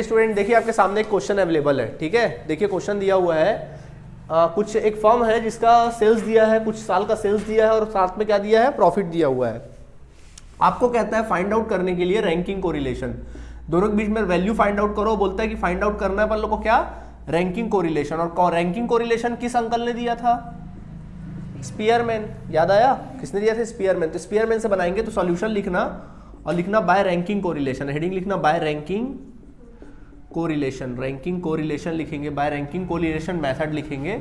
Student देखिए आपके सामने एक क्वेश्चन अवेलेबल है, ठीक है। देखिए क्वेश्चन दिया हुआ है, कुछ एक फर्म है जिसका सेल्स दिया है, कुछ साल का सेल्स दिया है और साथ में क्या दिया है, प्रॉफिट दिया हुआ है। आपको कहता है फाइंड आउट करने के लिए रैंकिंग कोरिलेशन, दोनों के बीच में वैल्यू फाइंड आउट करो। बोलता है कि फाइंड आउट करना है अपन लोग को क्या, रैंकिंग कोरिलेशन। और रैंकिंग कोरिलेशन किस अंकल ने दिया था, स्पीयरमैन। याद आया किसने दिया था, स्पीयरमैन। तो स्पीयरमैन से बनाएंगे तो सॉल्यूशन लिखना और लिखना बाय रैंकिंग कोरिलेशन, हेडिंग लिखना by ranking correlation, ranking correlation लिखेंगे, बाय रैंकिंग कोरिलेशन मेथड लिखेंगे।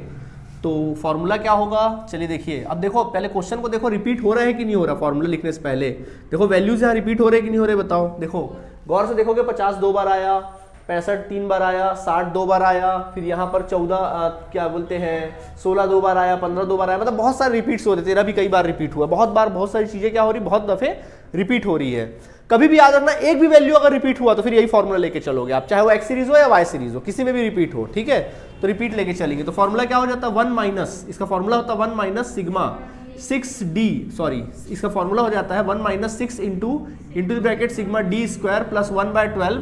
तो फॉर्मूला क्या होगा, चलिए देखिए। अब देखो पहले क्वेश्चन को देखो रिपीट हो रहा है कि नहीं हो रहा, फॉर्मूला लिखने से पहले देखो वैल्यूज यहाँ रिपीट हो रहे कि नहीं हो रहे, बताओ। देखो गौर से देखोगे 50 दो बार आया, 65 3 बार आया, 60 2 बार आया, फिर यहाँ पर 14 क्या बोलते हैं 16 2 बार आया, 15 2 बार आया, मतलब बहुत सारे रिपीट्स हो रहे। 13 भी कई बार रिपीट हुआ, बहुत बार बहुत सारी चीजें क्या हो रही, बहुत दफे रिपीट हो रही है। कभी भी याद रखना एक भी वैल्यू अगर रिपीट हुआ तो फिर यही फॉर्मूला लेके चलोगे आप, चाहे वो एक्स सीरीज हो या वाई सीरीज हो, किसी में भी रिपीट हो, ठीक है। तो रिपीट लेके चलेंगे। तो फॉर्मूला क्या हो जाता है 1 माइनस, इसका फॉर्मूला होता है 1 माइनस सिग्मा 6d, सॉरी इसका फॉर्मूला हो जाता है 1 minus 6 into the bracket sigma D square plus 1/12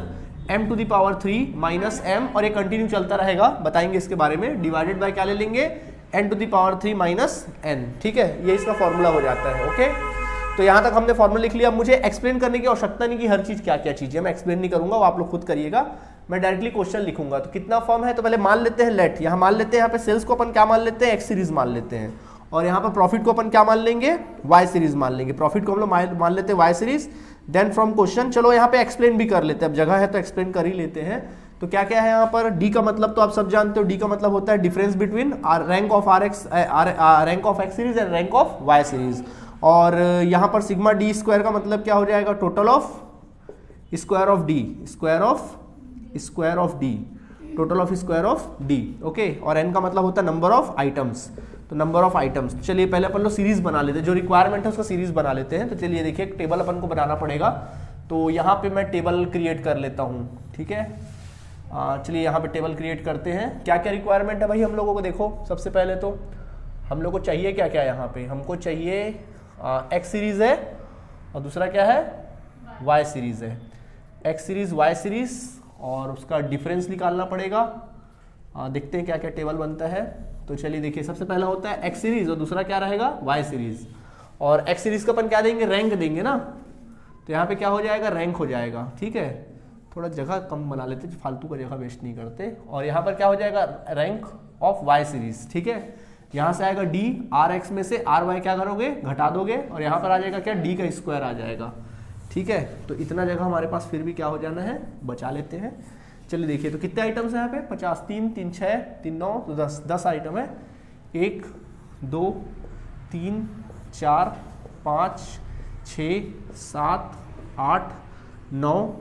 m to the power 3 minus m, और ये कंटिन्यू चलता रहेगा, बताएंगे इसके बारे में। डिवाइडेड बाय क्या ले लेंगे, n to the power 3 minus n, ठीक है। ये इसका फॉर्मूला हो जाता है, ओके। तो यहां तक हमने फॉर्मूला लिख लिया। मुझे एक्सप्लेन करने की आवश्यकता नहीं कि हर चीज क्या क्या चीज है, मैं एक्सप्लेन नहीं करूंगा, वो आप लोग खुद करिएगा। मैं डायरेक्टली क्वेश्चन लिखूंगा। तो कितना फर्म है, तो पहले मान लेते हैं लेट, यहाँ मान लेते हैं, यहाँ पे सेल्स को अपन क्या मान लेते हैं, एक्स सीरीज मान लेते हैं, और यहाँ पर प्रॉफिट को अपन क्या मान लेंगे, वाई सीरीज मान लेंगे। प्रॉफिट को हम लोग मान लेते हैं Y series. Then from question, चलो यहाँ पे एक्सप्लेन भी कर लेते हैं, अब जगह है तो एक्सप्लेन कर ही लेते हैं। तो क्या क्या है यहाँ पर, डी का मतलब तो आप सब जानते हो, डी का मतलब होता है difference between rank of rank of X series and rank of Y series. और यहाँ पर सिग्मा डी स्क्वायर का मतलब क्या हो जाएगा, total of square of D, square of D, total of square of D, okay. और एन का मतलब होता है नंबर ऑफ आइटम्स, तो नंबर ऑफ आइटम्स। चलिए पहले अपन लोग सीरीज बना लेते हैं, जो रिक्वायरमेंट है उसका सीरीज बना लेते हैं। तो चलिए देखिए एक टेबल अपन को बनाना पड़ेगा, तो यहाँ पे मैं टेबल क्रिएट कर लेता हूँ, ठीक है। चलिए यहाँ पे टेबल क्रिएट करते हैं। क्या क्या रिक्वायरमेंट है भाई हम लोगों को, देखो सबसे पहले तो हम लोग को चाहिए क्या क्या, यहाँ पे हमको चाहिए एक्स सीरीज है और दूसरा क्या है, वाई सीरीज है। एक्स सीरीज वाई सीरीज और उसका डिफरेंस निकालना पड़ेगा। देखते हैं क्या क्या टेबल बनता है। तो चलिए देखिए सबसे पहला होता है एक्स सीरीज और दूसरा क्या रहेगा, वाई सीरीज। और एक्स सीरीज का अपन क्या देंगे, रैंक देंगे ना, तो यहाँ पे क्या हो जाएगा, रैंक हो जाएगा, ठीक है। थोड़ा जगह कम बना लेते, फालतू का जगह वेस्ट नहीं करते। और यहाँ पर क्या हो जाएगा, रैंक ऑफ वाई सीरीज, ठीक है। यहाँ से आएगा डी, आर एक्स में से आर वाई क्या करोगे, घटा दोगे, और यहाँ पर आ जाएगा क्या, डी का स्क्वायर आ जाएगा, ठीक है। तो इतना जगह हमारे पास फिर भी क्या हो जाना है, बचा लेते हैं। चलिए देखिए तो कितने आइटम्स हैं यहाँ पे, 50, 3 3 6 3 9, तो 10 आइटम है। 1 2 3 4 5 6 7 8 9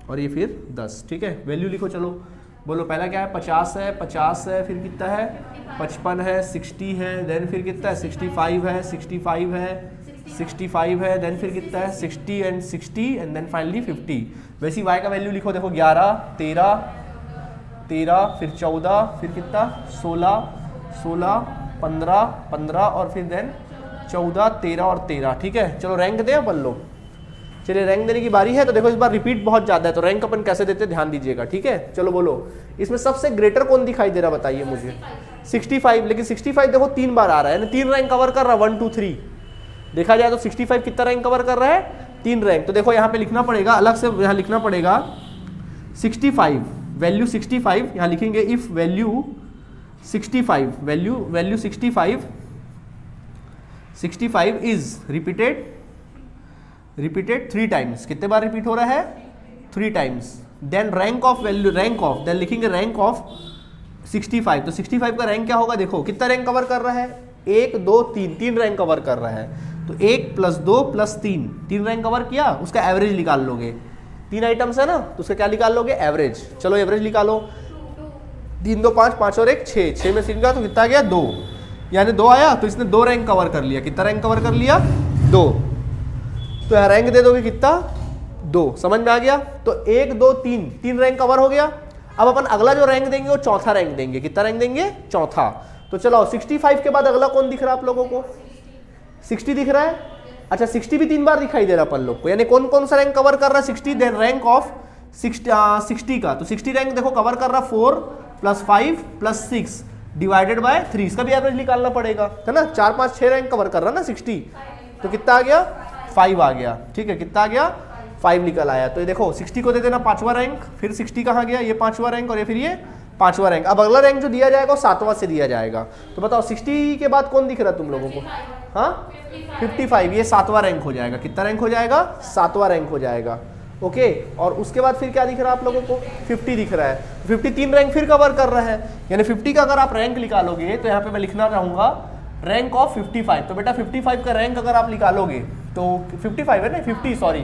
और ये फिर 10, ठीक है। वैल्यू लिखो, चलो बोलो। पहला क्या है, 50 है, 50 है, फिर कितना है 55 है, 60 है, देन फिर कितना है 65 है, 65 है, 65 है, देन फिर कितना है 60 एंड 60 एंड देन फाइनली 50। वैसे वाई का वैल्यू लिखो, देखो 11 13 13, फिर 14, फिर कितना 16 16 15 15 और फिर देन 14 13 और 13, ठीक है। चलो रैंक दें अपन लोग। चलिए रैंक देने की बारी है। तो देखो इस बार रिपीट बहुत ज्यादा है, तो रैंक अपन कैसे देते हैं ध्यान दीजिएगा, ठीक है। चलो बोलो, इसमें सबसे ग्रेटर कौन दिखाई दे रहा बताइए मुझे, 65। लेकिन 65 देखो 3 बार आ रहा है, 3 रैंक कवर कर रहा है, 1 2 3 देखा जाए तो 65 कितना रैंक कवर कर रहा है, 3 रैंक। तो देखो यहाँ पे लिखना पड़ेगा, अलग से यहाँ लिखना पड़ेगा 65, वैल्यू 65 यहाँ लिखेंगे। If value 65, value 65 is repeated 3 times, कितने बार रिपीट हो रहा है, 3 times. Then rank of value, rank of, then लिखेंगे रैंक ऑफ 65। तो 65 का रैंक क्या होगा, देखो कितना रैंक कवर कर रहा है, 1 2 3, 3 रैंक कवर कर रहा है। तो 1 + 2 + 3, 3 रैंक कवर किया, उसका एवरेज निकाल लोगे। 3 आइटम्स है ना, तो उसका क्या निकाल लोगे, एवरेज। चलो एवरेज निकालो, 3 2 5, 5 और 1 6, 6 में सीखा तो कितना गया 2, यानी 2 आया, तो इसने 2 रैंक कवर कर लिया। कितना रैंक कवर कर लिया, 2। तो यहाँ रैंक दे दोगे कितना, 2। समझ में आ गया। तो 1 2 3, 3 रैंक कवर हो गया। अब अपन अगला जो रैंक देंगे वो चौथा रैंक देंगे। कितना रैंक देंगे, चौथा। तो चलो 65 के बाद अगला कौन दिख रहा है आप लोगों को, 60 दिख रहा है। अच्छा 60 भी 3 बार दिखाई दे रहा अपन लोग को, यानी कौन कौन सा रैंक कवर कर रहा है, 60। देन रैंक ऑफ 60 का, तो 60 रैंक देखो कवर कर रहा 4 + 5 + 6 डिवाइडेड बाय 3, इसका भी एवरेज निकालना पड़ेगा, है ना। 4 5 6 रैंक कवर कर रहा ना 60, तो कितना आ गया 5 आ गया, ठीक है, कितना आ गया 5 निकल आया। तो ये देखो 60 को दे देना 5वां रैंक, फिर 60 कहाँ गया, ये 5वां रैंक और ये फिर ये 5वां रैंक। अब अगला रैंक जो दिया जाएगा वो 7वां से दिया जाएगा। तो बताओ 60 के बाद कौन दिख रहा है तुम लोगों को, हाँ 55, ये 7वां रैंक हो जाएगा। कितना रैंक हो जाएगा, 7वां रैंक हो जाएगा, ओके। और उसके बाद फिर क्या दिख रहा है आप लोगों को, 50 दिख रहा है, 53 रैंक फिर कवर कर रहा है, यानी 50 का अगर आप रैंक निकालोगे तो यहाँ पे मैं लिखना चाहूंगा रैंक ऑफ 55। तो बेटा 55 का रैंक अगर आप निकालोगे तो 55 है ना, 50 सॉरी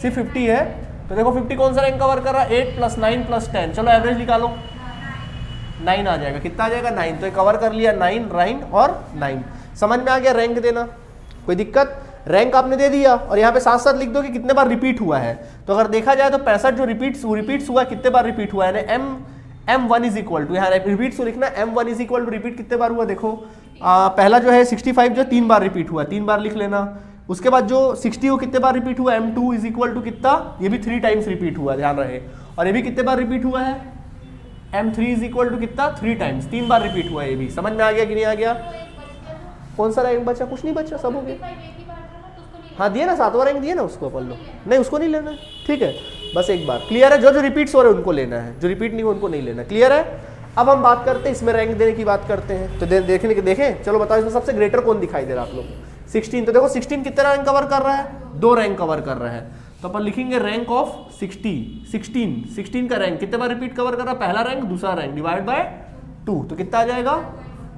सिर्फ 50 है, तो देखो 50 कौन सा रैंक कवर कर रहा है, 8 + 9 + 10, चलो एवरेज निकालो, 9 आ जाएगा। कितना आ जाएगा 9, तो ये कवर कर लिया 9 और 9। समझ में आ गया रैंक देना, कोई दिक्कत, रैंक आपने दे दिया और यहाँ पे साथ साथ लिख दो कि कितने बार रिपीट हुआ है। तो अगर देखा जाए तो 65 जो रिपीट्स हुआ, कितने बार रिपीट हुआ है, m1 इज इक्वल टू, यहाँ रिपीट्स को लिखना m1 is equal to repeat कितने बार हुआ, देखो पहला जो है 65 जो 3 बार रिपीट हुआ, 3 बार लिख लेना। उसके बाद जो 60 वो कितने बार रिपीट हुआ, m2 इज इक्वल टू कितना, ये भी 3 टाइम्स रिपीट हुआ, ध्यान रहे। और ये भी कितने बार रिपीट हुआ है, m3 इज इक्वल टू कितना, 3 टाइम्स, 3 बार रिपीट हुआ है। ये भी समझ में आ गया कि नहीं आ गया, कौन सा रैंक बचा, कुछ नहीं बचा, सब हो गया। हाँ दिए ना, 7वां रैंक दिए ना उसको अपन लोग, नहीं उसको नहीं लेना है, ठीक है, बस एक बार क्लियर है। जो जो रिपीट्स हो रहे हैं उनको लेना है, जो रिपीट नहीं हो उनको नहीं लेना, क्लियर है। अब हम बात करते हैं इसमें रैंक देने की बात करते हैं, तो देखने के देखें, चलो बताओ इसमें सबसे ग्रेटर कौन दिखाई दे रहा है आप लोग को, 16। तो देखो 16 कितने रैंक कवर कर रहा है, 2 रैंक कवर कर रहा है, तो अपन लिखेंगे रैंक ऑफ 16 का रैंक कितने बार रिपीट कवर कर रहा है, पहला रैंक दूसरा रैंक डिवाइड बाय 2, तो कितना आ जाएगा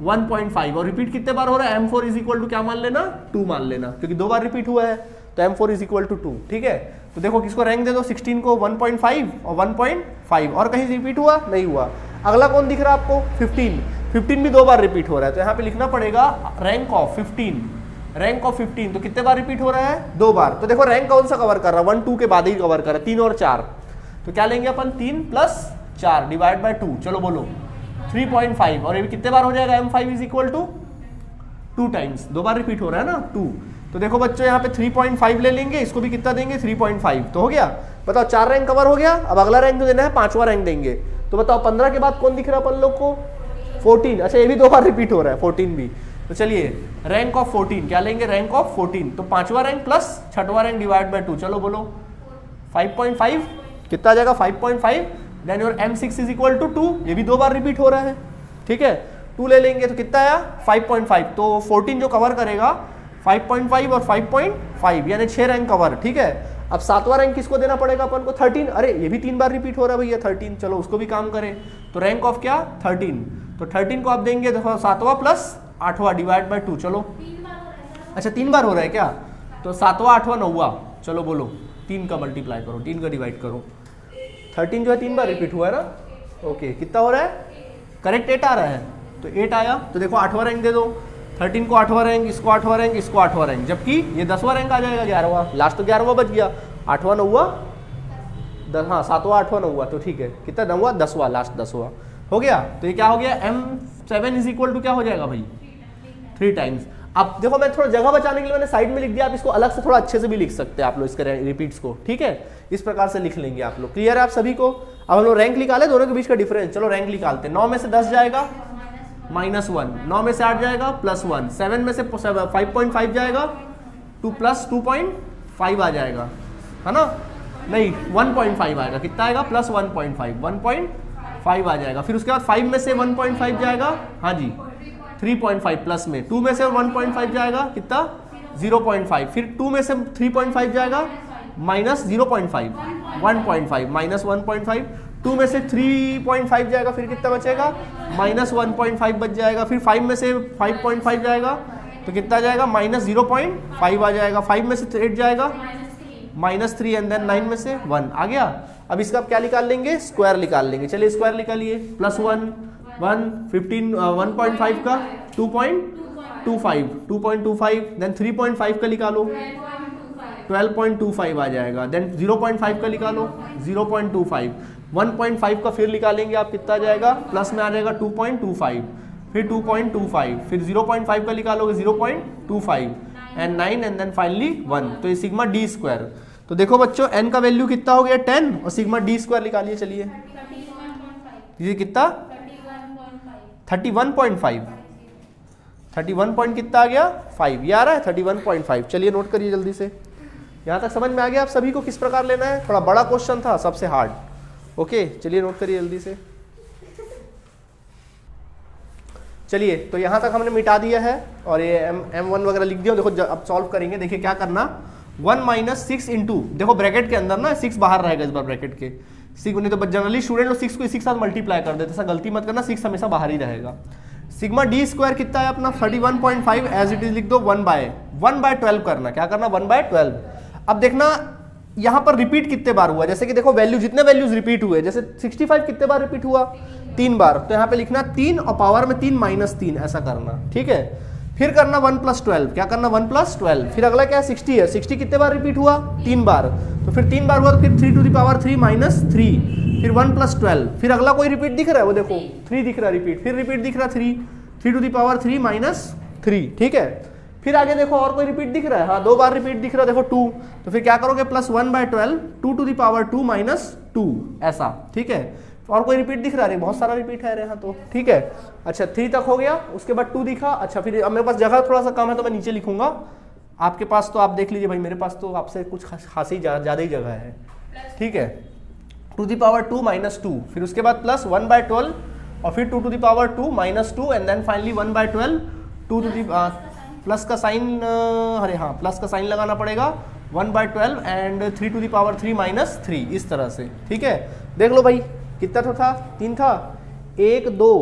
1.5। और रिपीट कितने बार हो रहा है, m4 इज इक्वल टू क्या मान लेना, 2 मान लेना, क्योंकि 2 बार रिपीट हुआ है, तो m4 इज इक्वल टू 2, ठीक है। तो देखो किसको रैंक दे दो, 16 को 1.5 और 1.5, और कहीं रिपीट हुआ नहीं हुआ। अगला कौन दिख रहा है आपको, 15 भी 2 बार रिपीट हो रहा है, तो यहाँ पे लिखना पड़ेगा रैंक ऑफ 15, रैंक ऑफ 15, तो कितने बार रिपीट हो रहा है, 2 बार। तो देखो रैंक कौन सा कवर कर रहा है, 1 2 के बाद ही कवर कर रहा है, 3 और 4, तो क्या लेंगे अपन 3 + 4 डिवाइड बाय 2, चलो बोलो 3.5। और ये भी कितने बार हो जाएगा, m5 is equal to 2 times, 2 बार रिपीट हो रहा है ना 2। तो देखो बच्चों यहाँ पे 3.5 ले लेंगे, इसको भी कितना देंगे 3.5, तो हो गया। बताओ 4 रैंक कवर हो गया। अब अगला रैंक जो देना है 5वां रैंक देंगे, तो बताओ 15 के बाद कौन दिख रहा है अपन लोग को, 14। अच्छा ये भी 2 बार रिपीट हो रहा है 14 भी, तो चलिए रैंक ऑफ 14 क्या लेंगे, रैंक ऑफ 14, तो 5वां रैंक प्लस 6वां रैंक डिवाइड बाय 2, चलो बोलो 5.5, कितना आ जाएगा 5.5। Then your m6 is equal to 2, ये भी 2 बार रिपीट हो रहा है, ठीक है, 2 ले लेंगे तो कितना आया 5.5। तो 14 जो कवर करेगा 5.5 और 5.5 यानी 6 रैंक कवर, ठीक है। अब 7वां रैंक किसको देना पड़ेगा अपन को, 13। अरे ये भी 3 बार रिपीट हो रहा है भैया 13, चलो उसको भी काम करें, तो रैंक ऑफ क्या 13, तो 13 को आप देंगे देखो 7वां प्लस 8वां डिवाइड बाय 2, चलो अच्छा 3 बार हो रहा है क्या, तो 7वां 8वां 9वां, चलो बोलो 3 का मल्टीप्लाई करो, 3 का डिवाइड करो, 13 जो है 3 बार रिपीट हुआ है ना, ओके कितना हो रहा है, करेक्ट 8 आ रहा है, तो 8 आया। तो देखो 8वां रैंक दे दो, 13 को 8वां रैंक, इसको 8वां रैंक, इसको 8वां रैंक, जबकि ये 10वां रैंक आ जाएगा 11वां, लास्ट तो 11वां बच गया, 8वां 9वां 10, हाँ 7वां 8वां 9वां, तो ठीक है कितना 9वां 10वां, लास्ट 10वां हो गया। तो ये क्या हो गया m7 इज इक्वल टू क्या हो जाएगा भाई 3 टाइम्स। अब देखो मैं थोड़ा जगह बचाने के लिए मैंने साइड में लिख दिया, आप इसको अलग से थोड़ा अच्छे से भी लिख सकते हैं आप लोग इसके रिपीट्स को, ठीक है, इस प्रकार से लिख लेंगे आप लोग, क्लियर है आप सभी को। अब हम लोग रैंक निकाले दोनों के बीच का डिफरेंस, चलो रैंक निकालते हैं। 9 में से 10 जाएगा -1, 9 में से 8 जाएगा +1, 7 में से 5.5 जाएगा 2 + 2.5 आ जाएगा, है ना, नहीं 1.5 आएगा, कितना आएगा +1.5 1.5 आ जाएगा। फिर उसके बाद 5 में से 1.5 जाएगा, हाँ जी 3.5 प्लस में, 2 में से 1.5 जाएगा कितना 0.5, फिर 2 में से 3.5 जाएगा -0.5 1.5 -1.5, 2 में से 3.5 जाएगा, फिर कितना बचेगा -1.5 बच जाएगा, फिर 5 में से 5.5 जाएगा तो कितना जाएगा -0.5 आ जाएगा, 5 में से 8 जाएगा -3 एंड देन 9 में से 1 आ गया। अब इसका आप क्या निकाल लेंगे, स्क्वायर निकाल लेंगे, चलिए स्क्वायर निकालिए, +1 1 15 1.5 का 2.25 2.25, देन 3.5 का निकालो 12.25 आ जाएगा, देन 0.5 का निकालो 0.25, 1.5 का फिर निकालेंगे आप, कितना आ जाएगा प्लस में आ जाएगा 2.25, फिर 2.25, फिर 0.5 का निकालोगे 0.25 एंड 9 एंड देन फाइनली 1, तो ये सिग्मा d स्क्वायर। तो देखो बच्चों n का वैल्यू कितना हो गया 10 और सिग्मा d स्क्वायर निकालिए। चलिए ये कितना 31.5 31 पॉइंट कितना आ गया 5, ये आ रहा है 31.5। चलिए नोट करिए जल्दी से। यहाँ तक समझ में आ गया आप सभी को किस प्रकार लेना है? थोड़ा बड़ा क्वेश्चन था, सबसे हार्ड। ओके चलिए नोट करिए जल्दी से। चलिए तो यहाँ तक हमने मिटा दिया है और ये m1 वगैरह लिख दिया। देखो अब सॉल्व करेंगे, देखिए क्या करना 1 माइनस 6 इंटू, देखो ब्रैकेट के अंदर ना 6 बाहर रहेगा इस बार ब्रैकेट के, 6 नहीं तो जनरली स्टूडेंट लोग 6 को इसी के साथ मल्टीप्लाई कर देते, ऐसा गलती मत करना, 6 हमेशा बाहर ही रहेगा। सिग्मा डी स्क्वायर कितना है अपना 31.5 एज इट इज लिख दो 1/12 करना, क्या करना 1/12। अब देखना यहाँ पर रिपीट कितने बार हुआ, जैसे कि देखो वैल्यू जितने वैल्यूज रिपीट हुए, जैसे 65 कितने बार रिपीट हुआ 3 बार, तो यहाँ पे लिखना 3 और पावर में 3 माइनस 3 ऐसा करना, ठीक है। फिर करना 1 + 12, क्या करना 1 + 12। फिर अगला क्या है 60 है, 60 कितने बार रिपीट हुआ 3 बार, तो फिर 3 बार हुआ तो फिर 3 to the power 3 माइनस 3, फिर 1 + 12। फिर अगला कोई रिपीट दिख रहा है, वो देखो 3 दिख रहा है रिपीट, फिर रिपीट दिख रहा है 3 to the power 3 माइनस 3, ठीक है। फिर आगे देखो और कोई रिपीट दिख रहा है, हाँ 2 बार रिपीट दिख रहा है, देखो 2, तो फिर क्या करोगे +1/12 2 to the power 2 माइनस 2 ऐसा, ठीक है। और कोई रिपीट दिख रहा है, बहुत सारा रिपीट है यहाँ तो, ठीक है। अच्छा 3 तक हो गया, उसके बाद 2 दिखा। अच्छा फिर अब मेरे पास जगह थोड़ा सा कम है तो मैं नीचे लिखूंगा, आपके पास तो आप देख लीजिए भाई, मेरे पास तो आपसे कुछ खासी ज़्यादा ही जगह है, ठीक है। 2 to the power 2 माइनस 2, फिर उसके बाद +1/12 और फिर 2 to the power 2 minus 2 and then finally 1/12 2 to the plus का साइन, अरे हाँ प्लस का साइन लगाना पड़ेगा 1/12 and 3 to the power 3 minus 3 इस तरह से, ठीक है। देख लो भाई कितना तो था 3 था, 1 2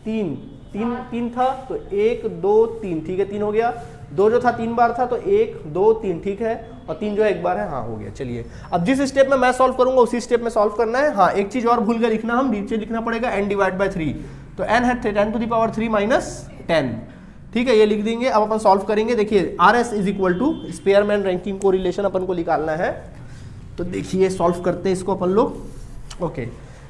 3 था तो 1 2 3, ठीक है 3 हो गया। 2 जो था 3 बार था तो 1 2 3, ठीक है, और 3 जो है 1 बार है, हाँ हो गया। चलिए अब जिस स्टेप में मैं सॉल्व करूंगा उसी स्टेप में सॉल्व करना है। हाँ एक चीज और भूल गए लिखना, हम नीचे लिखना पड़ेगा n/3, तो n है 10 to the power 3 माइनस 10, ठीक है, ये लिख देंगे। अब अपन सॉल्व करेंगे, देखिए RS is equal to Spearman ranking correlation अपन को निकालना है, तो देखिए सॉल्व करते हैं इसको अपन लोग। ओके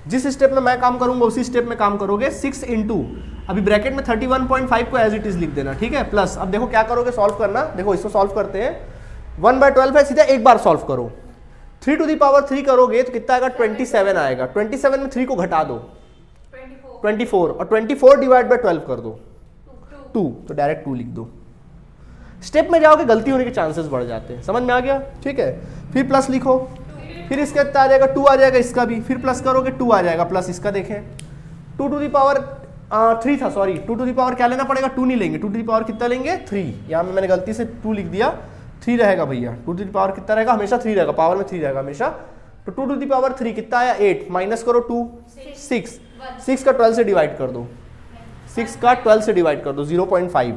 जिस स्टेप में मैं काम करूंगा उसी स्टेप में काम करोगे। 6 इंटू अभी ब्रैकेट में 31.5 को एज इट इज लिख देना, ठीक है, प्लस अब देखो क्या करोगे सॉल्व करना, देखो इसको सॉल्व करते हैं। 1/12 है, सीधा एक बार सॉल्व करो। 3 to the power 3 करोगे तो कितना आएगा 27 आएगा। 27 में 3 को घटा दो 24 और 24 डिवाइड बाय 12 कर दो 2, तो डायरेक्ट 2 लिख दो। स्टेप में जाओगे गलती होने के चांसेस बढ़ जाते हैं, समझ में आ गया, ठीक है। फिर प्लस लिखो, फिर इसका कितना आ जाएगा 2 आ जाएगा, इसका भी फिर प्लस करोगे 2 आ जाएगा, प्लस इसका देखें 2 to the power 3 था, सॉरी 2 to the power क्या लेना पड़ेगा 2 नहीं लेंगे, 2 to the power कितना लेंगे 3, यहाँ में मैंने गलती से 2 लिख दिया, 3 रहेगा भैया। 2 to the power कितना रहेगा, हमेशा 3 रहेगा, पावर में 3 रहेगा हमेशा, तो 2 to the power 3 कितना आया 8, माइनस करो 2 6 का 12 से डिवाइड कर दो, 6 का 12 से डिवाइड कर दो 0.5,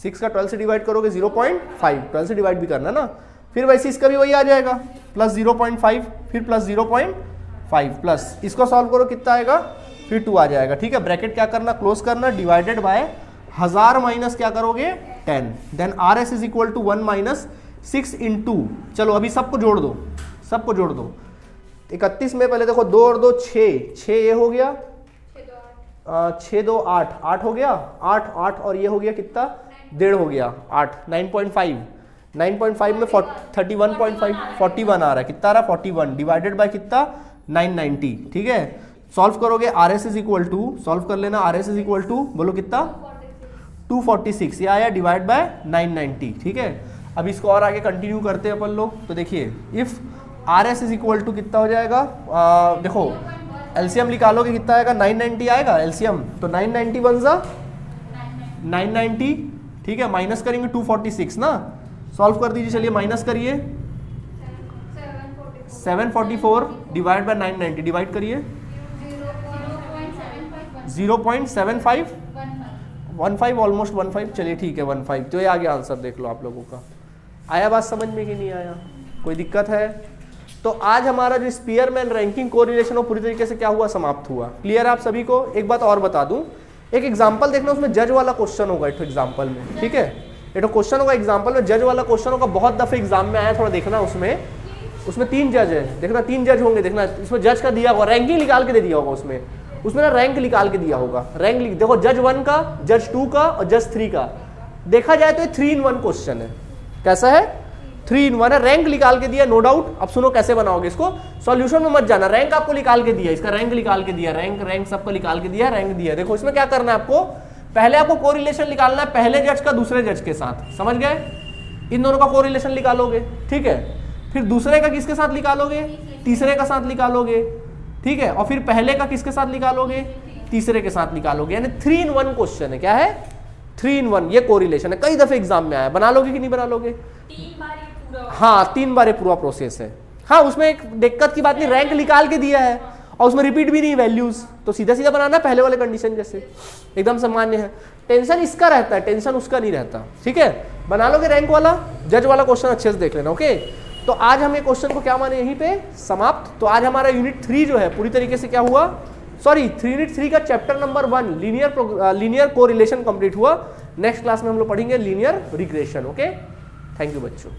6 का 12 से डिवाइड करोगे 0.5, 12 से डिवाइड भी करना ना। फिर वैसे इसका भी वही आ जाएगा प्लस 0.5, फिर प्लस 0.5 प्लस इसको सॉल्व करो कितना आएगा, फिर 2 आ जाएगा, ठीक है। ब्रैकेट क्या करना क्लोज करना, डिवाइडेड बाय 1000 माइनस क्या करोगे 10, then RS is equal to 1 minus 6 into, चलो अभी सबको जोड़ दो, सबको जोड़ दो। 31 में पहले देखो 2 और 2 6 ये हो गया, 6 2 8 8 हो गया, 8 और ये हो गया कितना 1.5 हो गया 8, 9.5 में 31.5 41 आ रहा है, कितना आ रहा है 41 डिवाइडेड बाय कितना 990, ठीक है। सॉल्व करोगे RS is equal to, solve कर लेना, RS इज इक्वल टू बोलो कितना 246, ये आया डिवाइड बाय 990, ठीक है। अब इसको और आगे कंटिन्यू करते हैं अपन लोग, तो देखिए if RS is equal to कितना हो जाएगा, देखो एलसीएम निकालोगे कितना आएगा 990 आएगा एलसीएम, तो 990 बन जा 990, ठीक है, माइनस करेंगे 246 ना, सॉल्व कर दीजिए, चलिए माइनस करिए 744 डिवाइड बाय 990, डिवाइड करिए 0.75 ऑलमोस्ट 15, चलिए ठीक है 15, तो ये आ गया आंसर, देख लो आप लोगों का। आया बात समझ में कि नहीं आया, कोई दिक्कत है? तो आज हमारा जो स्पीयरमैन रैंकिंग कोरिलेशन वो पूरी तरीके से क्या हुआ, समाप्त हुआ। क्लियर है आप सभी को? एक बात और बता दूं, एक एग्जांपल देखना, उसमें जज वाला क्वेश्चन होगा एक एग्जांपल में, ठीक है, एक क्वेश्चन होगा एग्जांपल में, जज वाला क्वेश्चन होगा, बहुत दफे एग्जाम में आया, थोड़ा देखना उसमें 3 जज है, देखना 3 जज होंगे, देखना इसमें जज का दिया होगा, रैंकिंग निकाल के दे दिया होगा, उसमें ना रैंक निकाल के दिया होगा, रैंक देखो जज 1 का, जज 2 का और जज 3 का, देखा जाए तो ये 3 in 1 क्वेश्चन है। कैसा है? 3 in 1 है, रैंक निकाल के दिया नो डाउट। अब सुनो कैसे बनाओगे इसको, सॉल्यूशन में मत जाना, रैंक आपको निकाल के दिया, इसका रैंक निकाल के दिया, रैंक सबको निकाल के दिया, रैंक दिया। देखो इसमें क्या करना है आपको, पहले आपको कोरिलेशन निकालना है पहले जज का दूसरे जज के साथ, समझ गए, इन दोनों का कोरिलेशन निकालोगे, ठीक है, फिर दूसरे का किसके साथ निकालोगे, तीसरे का साथ निकालोगे, ठीक है, और फिर पहले का किसके साथ निकालोगे, तीसरे के साथ निकालोगे, यानी 3 in 1 क्वेश्चन है, क्या है 3 in 1, ये कोरिलेशन है, कई दफे एग्जाम में आया, बना लोगे कि नहीं बना लोगे, 3 बार ये पूरा, हाँ 3 बार ये पूरा प्रोसेस है। हाँ उसमें एक दिक्कत की बात नहीं, रैंक निकाल के दिया है और उसमें रिपीट भी नहीं वैल्यूज, तो सीधा सीधा बनाना पहले वाले कंडीशन जैसे, एकदम सामान्य है। टेंशन इसका रहता है, टेंशन उसका नहीं रहता, ठीक है, बना लोगे रैंक वाला, जज वाला क्वेश्चन अच्छे से देख लेना, ओके। तो आज हम ये क्वेश्चन को क्या माने यहीं पे समाप्त। तो आज हमारा यूनिट 3 जो है पूरी तरीके से क्या हुआ, सॉरी यूनिट 3 का chapter number 1 linear correlation complete हुआ। नेक्स्ट क्लास में हम लोग पढ़ेंगे linear regression, okay. Thank you बच्चों।